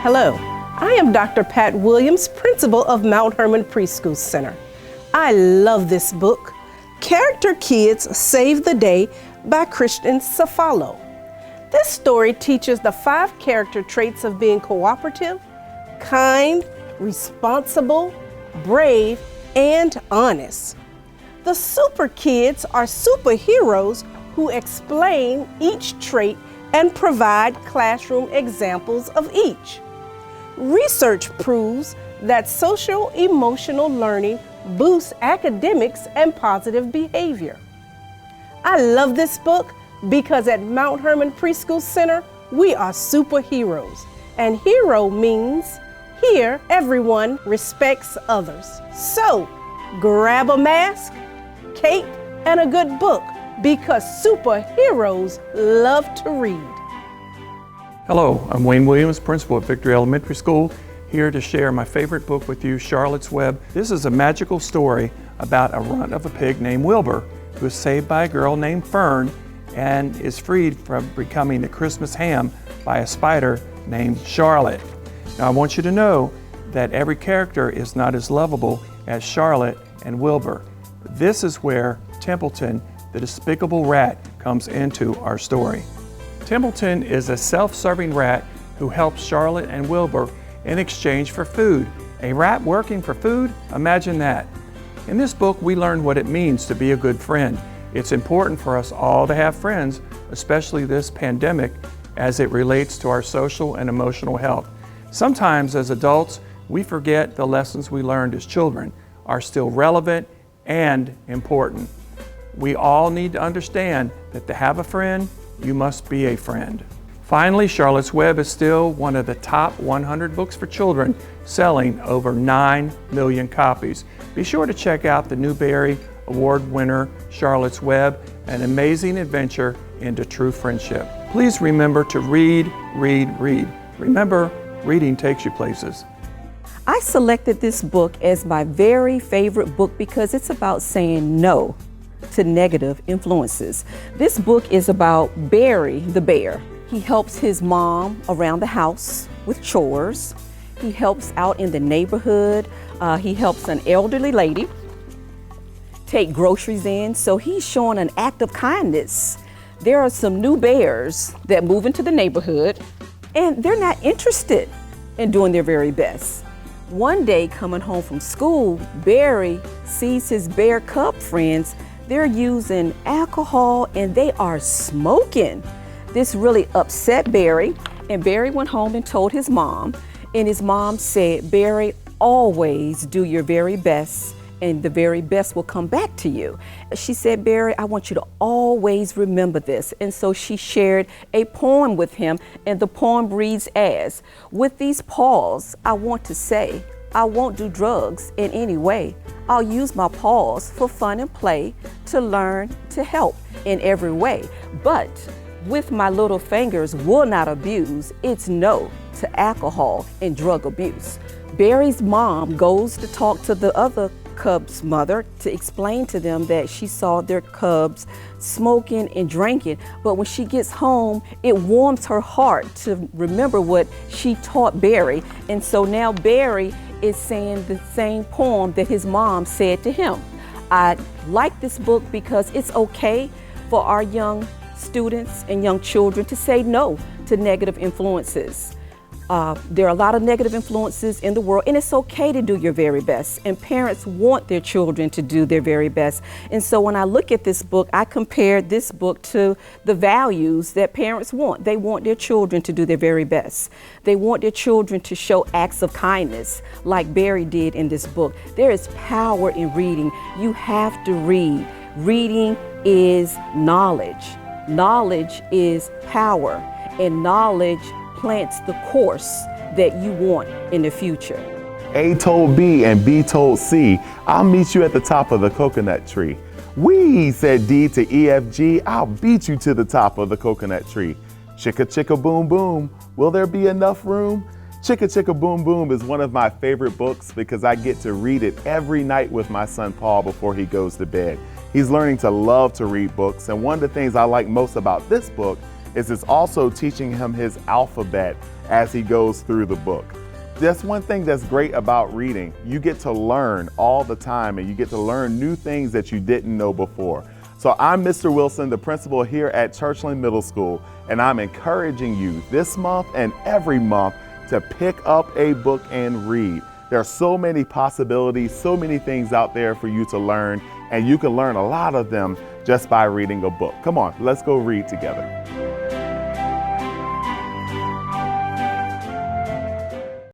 Hello, I am Dr. Pat Williams, principal of Mount Hermon Preschool Center. I love this book, Character Kids Save the Day by Christian Cefalo. This story teaches the 5 character traits of being cooperative, kind, responsible, brave, and honest. The super kids are superheroes who explain each trait and provide classroom examples of each. Research proves that social-emotional learning boosts academics and positive behavior. I love this book because at Mount Hermon Preschool Center, we are superheroes. And hero means here everyone respects others. So grab a mask, cape, and a good book because superheroes love to read. Hello, I'm Wayne Williams, principal at Victory Elementary School, here to share my favorite book with you, Charlotte's Web. This is a magical story about a runt of a pig named Wilbur, who is saved by a girl named Fern and is freed from becoming the Christmas ham by a spider named Charlotte. Now I want you to know that every character is not as lovable as Charlotte and Wilbur. This is where Templeton, the despicable rat, comes into our story. Templeton is a self-serving rat who helps Charlotte and Wilbur in exchange for food. A rat working for food? Imagine that. In this book, we learn what it means to be a good friend. It's important for us all to have friends, especially this pandemic, as it relates to our social and emotional health. Sometimes as adults, we forget the lessons we learned as children are still relevant and important. We all need to understand that to have a friend, you must be a friend. Finally, Charlotte's Web is still one of the top 100 books for children, selling over 9 million copies. Be sure to check out the Newbery Award winner, Charlotte's Web, an amazing adventure into true friendship. Please remember to read, read, read. Remember, reading takes you places. I selected this book as my very favorite book because it's about saying no to negative influences. This book is about Barry the bear. He helps his mom around the house with chores. He helps out in the neighborhood. He helps an elderly lady take groceries in. So he's showing an act of kindness. There are some new bears that move into the neighborhood and they're not interested in doing their very best. One day coming home from school, Barry sees his bear cub friends. They're using alcohol and they are smoking. This really upset Barry, and Barry went home and told his mom, and his mom said, Barry, always do your very best and the very best will come back to you. She said, Barry, I want you to always remember this. And so she shared a poem with him, and the poem reads as, with these paws, I want to say, I won't do drugs in any way. I'll use my paws for fun and play, to learn, to help in every way. But with my little fingers will not abuse. It's no to alcohol and drug abuse. Barry's mom goes to talk to the other cubs' mother to explain to them that she saw their cubs smoking and drinking. But when she gets home, it warms her heart to remember what she taught Barry. And so now Barry is saying the same poem that his mom said to him. I like this book because it's okay for our young students and young children to say no to negative influences. There are a lot of negative influences in the world, and it's okay to do your very best. And parents want their children to do their very best. And so when I look at this book, I compare this book to the values that parents want. They want their children to do their very best. They want their children to show acts of kindness like Barry did in this book. There is power in reading. You have to read. Reading is knowledge. Knowledge is power, and knowledge plants the course that you want in the future. A told B and B told C, I'll meet you at the top of the coconut tree. We said D to EFG, I'll beat you to the top of the coconut tree. Chicka chicka boom boom, will there be enough room? Chicka Chicka Boom Boom is one of my favorite books because I get to read it every night with my son Paul before he goes to bed. He's learning to love to read books, and one of the things I like most about this book is it's also teaching him his alphabet as he goes through the book. That's one thing that's great about reading. You get to learn all the time, and you get to learn new things that you didn't know before. So I'm Mr. Wilson, the principal here at Churchland Middle School, and I'm encouraging you this month and every month to pick up a book and read. There are so many possibilities, so many things out there for you to learn, and you can learn a lot of them just by reading a book. Come on, let's go read together.